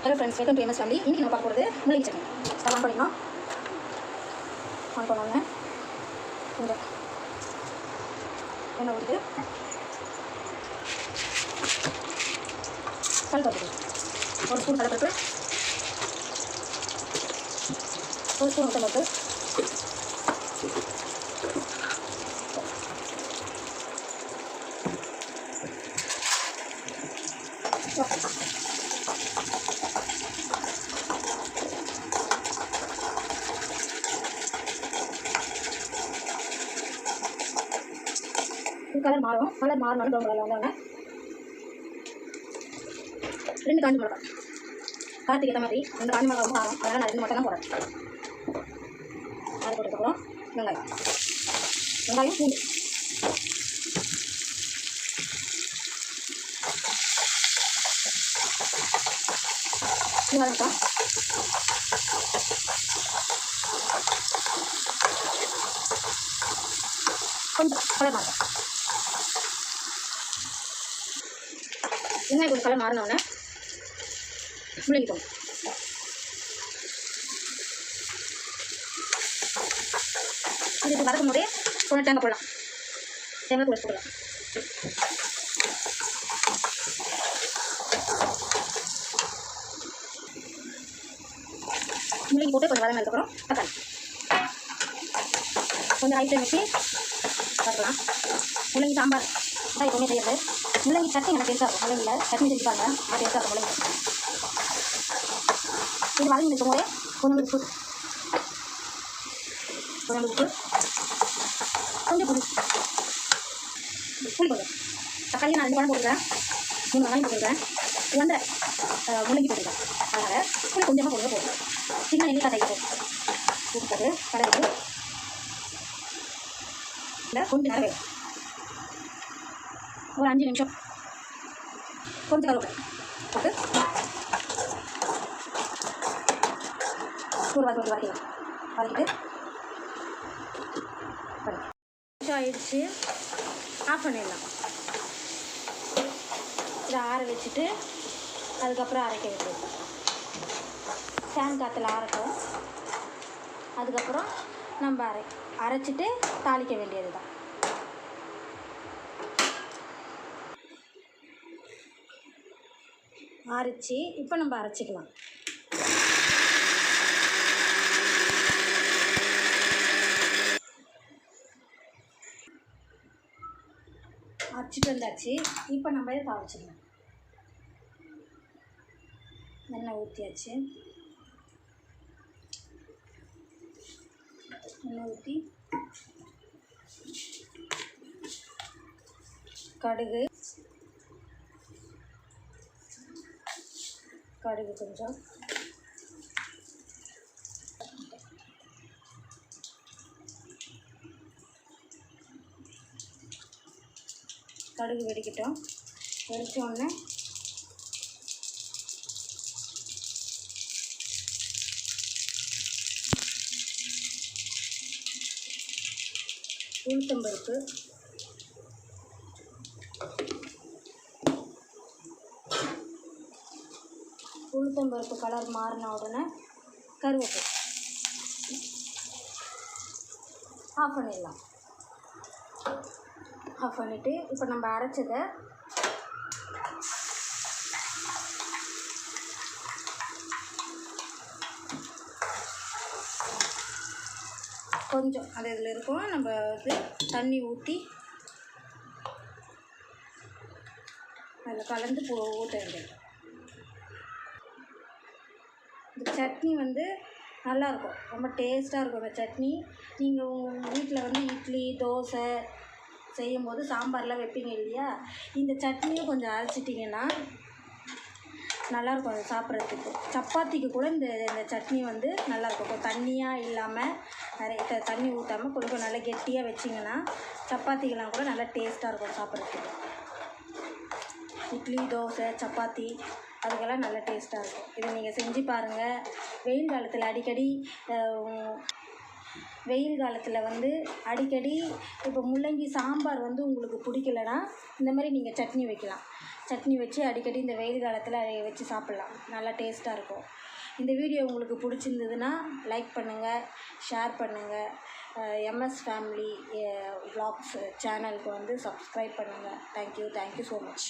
Hello friends, welcome to MS family. இன்றைக்கி நம்ம பார்க்க போகிறது முள்ளங்கி சட்னி. ஸ்டார்ட் பண்ணிடலாம். ஆன் பண்ணோன்னே கொஞ்சம் எண்ணெய் ஊற்றிட்டு கடலைப்பருப்பு, ஒரு ஸ்பூன் கடலைப்பருப்பு, ஒரு ஸ்பூன் உளுத்தம்பருப்பு, கலர் மாறும். கலர் மாறினாலும் ப்ரௌன் கலர் வந்தோடனே 2 காஞ்சி மிளகா, காரத்துக்கு ஏற்ற மாதிரி 2 காஞ்சி மிளகா ரொம்ப ஆகும், அதனால் நான் 2 மட்டும் தான் போடுறேன். அது போட்டதுக்கப்புறம் வெங்காயம், பூண்டு, வெங்காயம் கொஞ்சம் கலர் மாறும். வெங்காயம் கொஞ்சம் கலர் மாறினோடனே முள்ளங்கி போடணும். இதுக்கு வதக்கும் போதே கொஞ்சம் தேங்காய் போடலாம். தேங்காய் கூட போடலாம். முள்ளங்கி போட்டு கொஞ்சம் வதங்கினதுக்கப்புறம் தக்காளி கொஞ்சம் ஹை ஃப்ளேம் வச்சு வதக்கலாம். முள்ளங்கி சாம்பார் தான் எப்பவுமே செய்யறது. முள்ளங்கி சட்னி எனக்கு டேஸ்ட்டாக இருக்கும். முள்ளங்கியில் சட்னி செஞ்சுப்பாங்க, அது டேஸ்ட்டாக இருக்கும். முள்ளங்கி இது வதங்கி நிற்கும் போதே கொஞ்சம் உப்பு, கொஞ்சம் புளி, கொஞ்சம் தக்காளி நான் 2 பழம் போட்டுக்கிறேன், 3 வெங்காயம் போட்டுருக்கேன், 1 முள்ளங்கி போட்டுருக்கேன். அதனால் புளி கொஞ்சமாக போடுங்க. சின்ன நெல்லிக்காய் தைக்க போட்டு கடைக்கு இல்லை கொஞ்சம் நேரம் ஒரு 5 நிமிஷம் கொஞ்சம் கருவேப்பிலை போட்டு ஒரு வதக்கிட்டு ஆயிடுச்சு, ஆஃப் பண்ணிடலாம். இதை ஆற வச்சுட்டு அதுக்கப்புறம் அரைக்க வேண்டியது. ஃபேன் காற்றுல ஆறட்டும். அதுக்கப்புறம் நம்ம அரைச்சிட்டு தாளிக்க வேண்டியது தான். அரைச்சி இப்போ நம்ம அரைச்சிக்கலாம். அரைச்சிட்டு வந்தாச்சு. இப்போ நம்ம இதை தாளிச்சிக்கலாம். எண்ணெய் ஊற்றியாச்சு. எண்ணெய் ஊற்றி கடுகு கொஞ்சம், கடுகு வெடிக்கட்டும். வெடிச்ச உடனே உளுத்தம்பருப்பு, கலர் மாறின உடனே கருவேப்பிலை ஆஃப் பண்ணிடலாம். ஆஃப் பண்ணிவிட்டு இப்போ நம்ம அரைச்சதை கொஞ்சம் அது இதில் இருக்கும், நம்ம தண்ணி ஊற்றி அதில் கலந்து ஊற்ற வேண்டியது. இந்த சட்னி நல்லாயிருக்கும், ரொம்ப டேஸ்ட்டாக இருக்கும். இந்த சட்னி நீங்கள் உங்கள் வீட்டில் இட்லி தோசை செய்யும்போது சாம்பார்லாம் வைப்பீங்க இல்லையா, இந்த சட்னியும் கொஞ்சம் அரைச்சிட்டிங்கன்னா நல்லாயிருக்கும் அது சாப்பிட்றதுக்கு. சப்பாத்திக்கு கூட இந்த சட்னி நல்லாயிருக்கும். இப்போ தண்ணியாக இல்லாமல் நிறைய தண்ணி ஊற்றாமல் கொஞ்சம் நல்லா கெட்டியாக வச்சிங்கன்னா சப்பாத்திக்கெல்லாம் கூட நல்லா டேஸ்ட்டாக இருக்கும் சாப்பிட்றதுக்கு. இட்லி தோசை சப்பாத்தி அதுக்கெல்லாம் நல்லா டேஸ்ட்டாக இருக்கும். இதை நீங்கள் செஞ்சு பாருங்கள். வெயில் காலத்தில் அடிக்கடி இப்போ முள்ளங்கி சாம்பார் உங்களுக்கு பிடிக்கலனா இந்த மாதிரி நீங்கள் சட்னி வைக்கலாம். சட்னி வச்சு அடிக்கடி இந்த வெயில் காலத்தில் வச்சு சாப்பிட்லாம். நல்லா டேஸ்ட்டாக இருக்கும். இந்த வீடியோ உங்களுக்கு பிடிச்சிருந்ததுன்னா லைக் பண்ணுங்கள், ஷேர் பண்ணுங்கள். எம்எஸ் ஃபேமிலி விலாக்ஸ் சேனலுக்கு வந்து சப்ஸ்கிரைப் பண்ணுங்கள். Thank you so much.